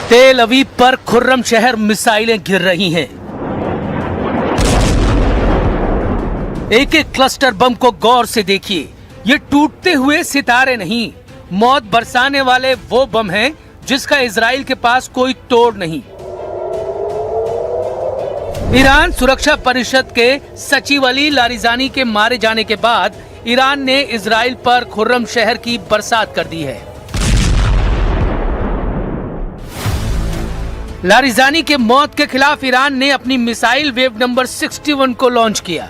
तेल अवीव पर खुर्रम शहर मिसाइलें गिर रही हैं। एक एक क्लस्टर बम को गौर से देखिए। ये टूटते हुए सितारे नहीं, मौत बरसाने वाले वो बम हैं जिसका इजराइल के पास कोई तोड़ नहीं। ईरान सुरक्षा परिषद के सचिव अली लारिजानी के मारे जाने के बाद ईरान ने इजराइल पर खुर्रम शहर की बरसात कर दी है। लारिजानी के मौत के खिलाफ ईरान ने अपनी मिसाइल वेव नंबर 61 को लॉन्च किया।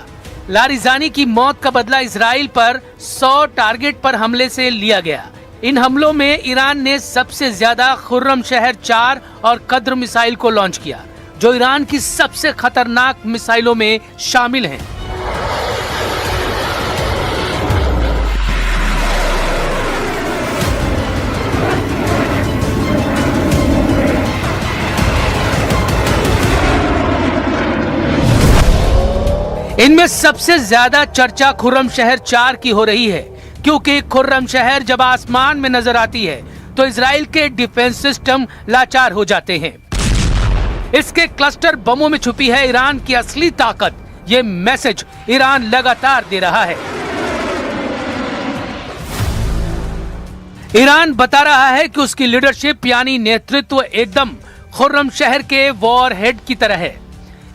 लारिजानी की मौत का बदला इजराइल पर 100 टारगेट पर हमले से लिया गया। इन हमलों में ईरान ने सबसे ज्यादा खुर्रम शहर 4 और कद्र मिसाइल को लॉन्च किया, जो ईरान की सबसे खतरनाक मिसाइलों में शामिल हैं। इनमें सबसे ज्यादा चर्चा खुर्रम शहर 4 की हो रही है, क्योंकि खुर्रम शहर जब आसमान में नजर आती है तो इजराइल के डिफेंस सिस्टम लाचार हो जाते हैं। इसके क्लस्टर बमों में छुपी है ईरान की असली ताकत। ये मैसेज ईरान लगातार दे रहा है। ईरान बता रहा है कि उसकी लीडरशिप यानी नेतृत्व एकदम खुर्रम शहर के वॉर हेड की तरह है।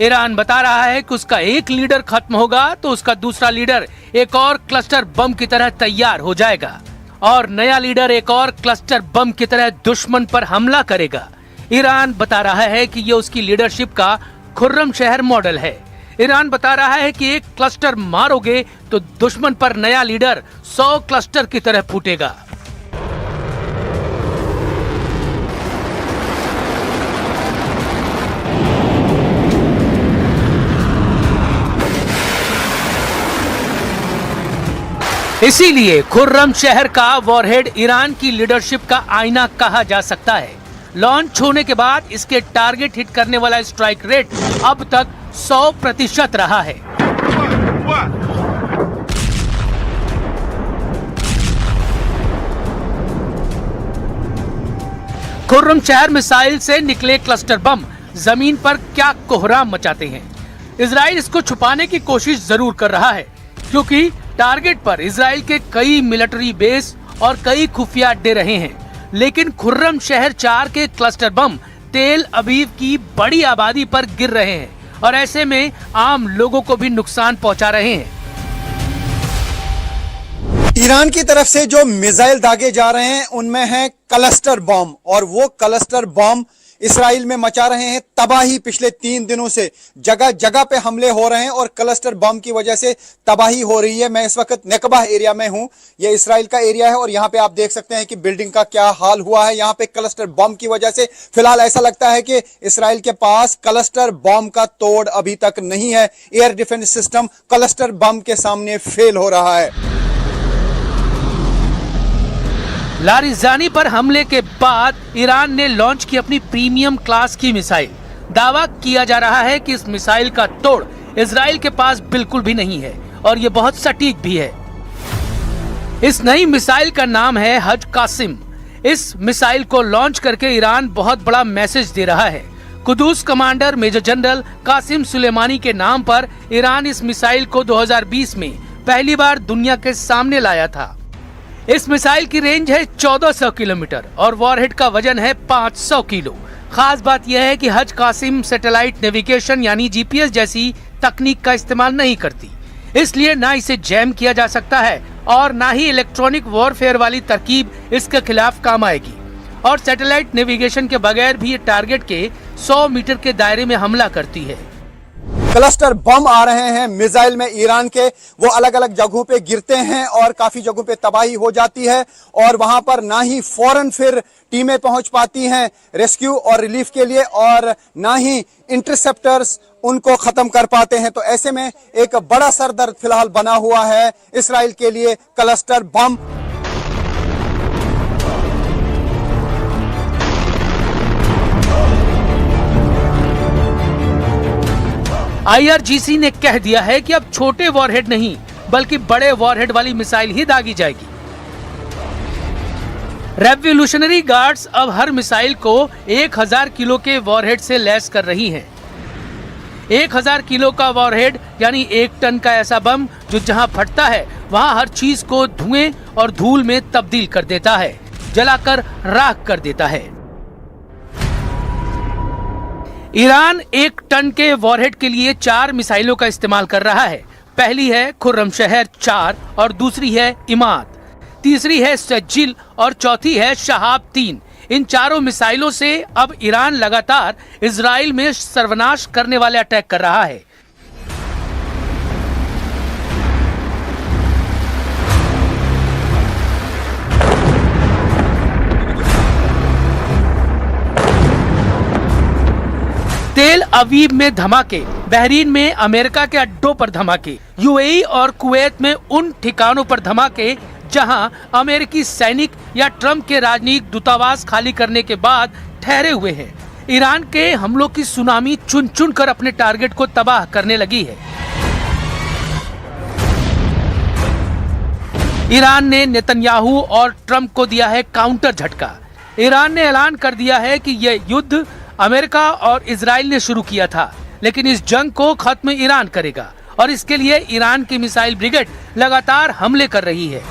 ईरान बता रहा है कि उसका एक लीडर खत्म होगा तो उसका दूसरा लीडर एक और क्लस्टर बम की तरह तैयार हो जाएगा और नया लीडर एक और क्लस्टर बम की तरह दुश्मन पर हमला करेगा। ईरान बता रहा है कि ये उसकी लीडरशिप का खुर्रम शहर मॉडल है। ईरान बता रहा है कि एक क्लस्टर मारोगे तो दुश्मन पर नया लीडर 100 क्लस्टर की तरह फूटेगा। इसीलिए खुर्रम शहर का वॉरहेड ईरान की लीडरशिप का आईना कहा जा सकता है। लॉन्च होने के बाद इसके टारगेट हिट करने वाला स्ट्राइक रेट अब तक 100% रहा है। खुर्रम शहर मिसाइल से निकले क्लस्टर बम जमीन पर क्या कोहराम मचाते हैं। इजराइल इसको छुपाने की कोशिश जरूर कर रहा है, क्योंकि टारगेट पर इजराइल के कई मिलिट्री बेस और कई खुफिया अड्डे रहे हैं, लेकिन खुर्रम शहर 4 के क्लस्टर बम तेल अवीव की बड़ी आबादी पर गिर रहे हैं और ऐसे में आम लोगों को भी नुकसान पहुंचा रहे हैं। ईरान की तरफ से जो मिसाइल दागे जा रहे हैं उनमें है क्लस्टर बम, और वो क्लस्टर बम इसराइल में मचा रहे हैं तबाही। पिछले 3 दिनों से जगह जगह पे हमले हो रहे हैं और क्लस्टर बम की वजह से तबाही हो रही है। मैं इस वक्त नेकबा एरिया में हूं। ये इसराइल का एरिया है और यहाँ पे आप देख सकते हैं कि बिल्डिंग का क्या हाल हुआ है। यहाँ पे क्लस्टर बम की वजह से फिलहाल ऐसा लगता है कि इसराइल के पास क्लस्टर बम का तोड़ अभी तक नहीं है। Air defence system cluster bomb के सामने फेल हो रहा है। लारिजानी पर हमले के बाद ईरान ने लॉन्च की अपनी प्रीमियम क्लास की मिसाइल। दावा किया जा रहा है कि इस मिसाइल का तोड़ इजराइल के पास बिल्कुल भी नहीं है और ये बहुत सटीक भी है। इस नई मिसाइल का नाम है हज कासिम। इस मिसाइल को लॉन्च करके ईरान बहुत बड़ा मैसेज दे रहा है। Quds commander major general Qasem Soleimani के नाम पर ईरान इस मिसाइल को 2020 में पहली बार दुनिया के सामने लाया था। इस मिसाइल की रेंज है 1400 किलोमीटर और वॉरहेड का वजन है 500 किलो। खास बात यह है कि हज कासिम सैटेलाइट नेविगेशन यानी जीपीएस जैसी तकनीक का इस्तेमाल नहीं करती, इसलिए ना इसे जैम किया जा सकता है और ना ही इलेक्ट्रॉनिक वॉरफेयर वाली तरकीब इसके खिलाफ काम आएगी। और सैटेलाइट नेविगेशन के बगैर भी ये टारगेट के 100 मीटर के दायरे में हमला करती है। क्लस्टर बम आ रहे हैं मिसाइल में ईरान के, वो अलग अलग जगहों पे गिरते हैं और काफी जगहों पे तबाही हो जाती है और वहां पर ना ही फौरन फिर टीमें पहुंच पाती हैं रेस्क्यू और रिलीफ के लिए और ना ही इंटरसेप्टर्स उनको खत्म कर पाते हैं। तो ऐसे में एक बड़ा सरदर्द फिलहाल बना हुआ है इसराइल के लिए क्लस्टर बम। आईआरजीसी ने कह दिया है कि अब छोटे वॉरहेड नहीं बल्कि बड़े वॉरहेड वाली मिसाइल ही दागी जाएगी। रेवोल्यूशनरी गार्ड्स अब हर मिसाइल को 1000 किलो के वॉरहेड से लैस कर रही हैं। 1000 किलो का वॉरहेड यानी 1 टन का ऐसा बम जो जहां फटता है वहां हर चीज को धुएं और धूल में तब्दील कर देता है, जलाकर राख कर देता है। ईरान 1 टन के वॉरहेड के लिए 4 मिसाइलों का इस्तेमाल कर रहा है। पहली है खुर्रमशहर 4 और दूसरी है इमाद, तीसरी है सज्जिल और चौथी है शहाब 3। इन चारों मिसाइलों से अब ईरान लगातार इजराइल में सर्वनाश करने वाले अटैक कर रहा है। तेल अवीव में धमाके, बहरीन में अमेरिका के अड्डों पर धमाके, यूएई और कुवैत में उन ठिकानों पर धमाके जहां अमेरिकी सैनिक या ट्रंप के राजनयिक दूतावास खाली करने के बाद ठहरे हुए हैं। ईरान के हमलों की सुनामी चुन चुन कर अपने टारगेट को तबाह करने लगी है। ईरान ने नेतन्याहू और ट्रंप को दिया है काउंटर झटका। ईरान ने ऐलान कर दिया है कि यह युद्ध अमेरिका और इजराइल ने शुरू किया था, लेकिन इस जंग को खत्म ईरान करेगा और इसके लिए ईरान की मिसाइल ब्रिगेड लगातार हमले कर रही है।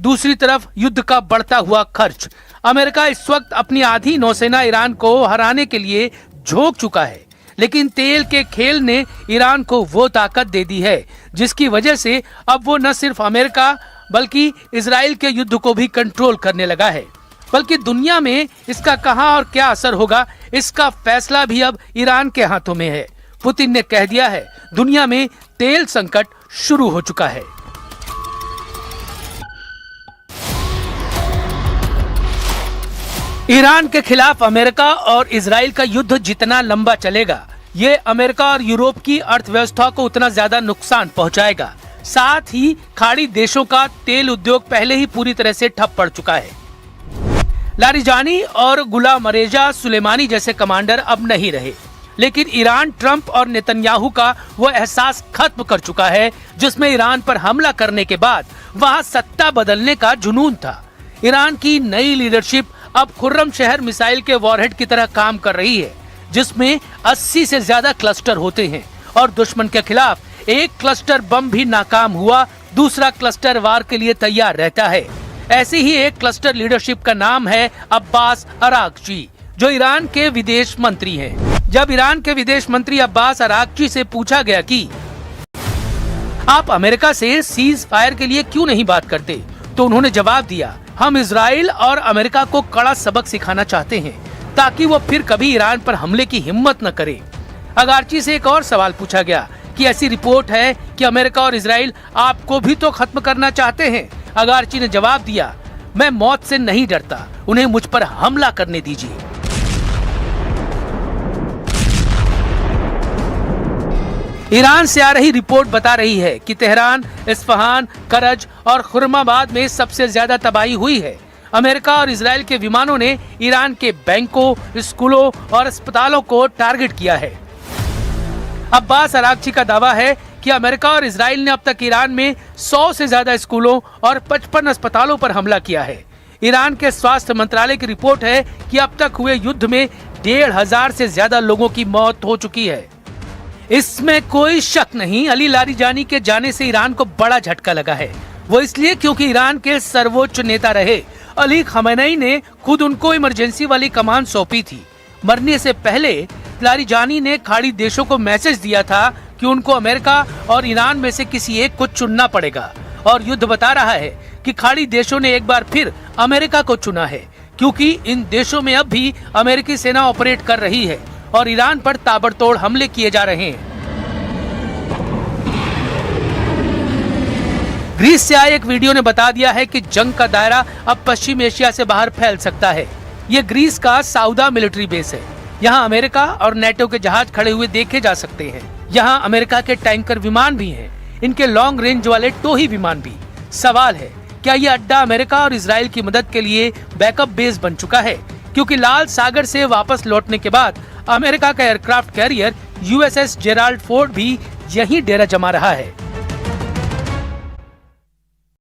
दूसरी तरफ युद्ध का बढ़ता हुआ खर्च। अमेरिका इस वक्त अपनी आधी नौसेना ईरान को हराने के लिए झोंक चुका है, लेकिन तेल के खेल ने ईरान को वो ताकत दे दी है जिसकी वजह से अब वो न सिर्फ अमेरिका बल्कि इजराइल के युद्ध को भी कंट्रोल करने लगा है। बल्कि दुनिया में इसका कहां और क्या असर होगा, इसका फैसला भी अब ईरान के हाथों में है। पुतिन ने कह दिया है दुनिया में तेल संकट शुरू हो चुका है। ईरान के खिलाफ अमेरिका और इजराइल का युद्ध जितना लंबा चलेगा, ये अमेरिका और यूरोप की अर्थव्यवस्था को उतना ज्यादा नुकसान पहुंचाएगा। साथ ही खाड़ी देशों का तेल उद्योग पहले ही पूरी तरह से ठप पड़ चुका है। लारिजानी और गुलाम रेजा सुलेमानी जैसे कमांडर अब नहीं रहे, लेकिन ईरान ट्रंप और नेतन्याहू का वो एहसास खत्म कर चुका है जिसमें ईरान पर हमला करने के बाद वहां सत्ता बदलने का जुनून था। ईरान की नई लीडरशिप अब खुर्रमशहर मिसाइल के वॉरहेड की तरह काम कर रही है, जिसमें 80 से ज्यादा क्लस्टर होते हैं और दुश्मन के खिलाफ एक क्लस्टर बम भी नाकाम हुआ, दूसरा क्लस्टर वार के लिए तैयार रहता है। ऐसी ही एक क्लस्टर लीडरशिप का नाम है अब्बास अरागची, जो ईरान के विदेश मंत्री हैं। जब ईरान के विदेश मंत्री अब्बास अरागची से पूछा गया कि आप अमेरिका से सीज फायर के लिए क्यों नहीं बात करते, तो उन्होंने जवाब दिया, हम इजराइल और अमेरिका को कड़ा सबक सिखाना चाहते हैं ताकि वो फिर कभी ईरान पर हमले की हिम्मत न करे। अरागची से एक और सवाल पूछा गया कि ऐसी रिपोर्ट है कि अमेरिका और इजराइल आपको भी तो खत्म करना चाहते हैं। अरागची ने जवाब दिया, मैं मौत से नहीं डरता, उन्हें मुझ पर हमला करने दीजिए। ईरान से आ रही रिपोर्ट बता रही है कि तेहरान, इस्फहान, करज और खुर्माबाद में सबसे ज्यादा तबाही हुई है। अमेरिका और इजराइल के विमानों ने ईरान के बैंकों, स्कूलों और अस्पतालों को टारगेट किया है। अब्बास अरागची का दावा है कि अमेरिका और इजराइल ने अब तक ईरान में 100 से ज्यादा स्कूलों और 55 अस्पतालों पर हमला किया है। ईरान के स्वास्थ्य मंत्रालय की रिपोर्ट है कि अब तक हुए युद्ध में 1500 से ज्यादा लोगों की मौत हो चुकी है। इसमें कोई शक नहीं, अली लारिजानी के जाने से ईरान को बड़ा झटका लगा है। वो इसलिए क्योंकि ईरान के सर्वोच्च नेता रहे अली खमेनी ने खुद उनको इमरजेंसी वाली कमान सौंपी थी। मरने से पहले लारिजानी ने खाड़ी देशों को मैसेज दिया था कि उनको अमेरिका और ईरान में से किसी एक को चुनना पड़ेगा, और युद्ध बता रहा है कि खाड़ी देशों ने एक बार फिर अमेरिका को चुना है, क्योंकि इन देशों में अब भी अमेरिकी सेना ऑपरेट कर रही है और ईरान पर ताबड़तोड़ हमले किए जा रहे हैं। ग्रीस से आए एक वीडियो ने बता दिया है कि जंग का दायरा अब पश्चिम एशिया से बाहर फैल सकता है। ये ग्रीस का साउदा मिलिट्री बेस है। यहाँ अमेरिका और नेटो के जहाज खड़े हुए देखे जा सकते हैं। यहाँ अमेरिका के टैंकर विमान भी हैं, इनके लॉन्ग रेंज वाले टोही विमान भी। सवाल है, क्या ये अड्डा अमेरिका और इजराइल की मदद के लिए बैकअप बेस बन चुका है? क्योंकि लाल सागर से वापस लौटने के बाद अमेरिका का aircraft carrier USS Gerald Ford भी यहीं डेरा जमा रहा है।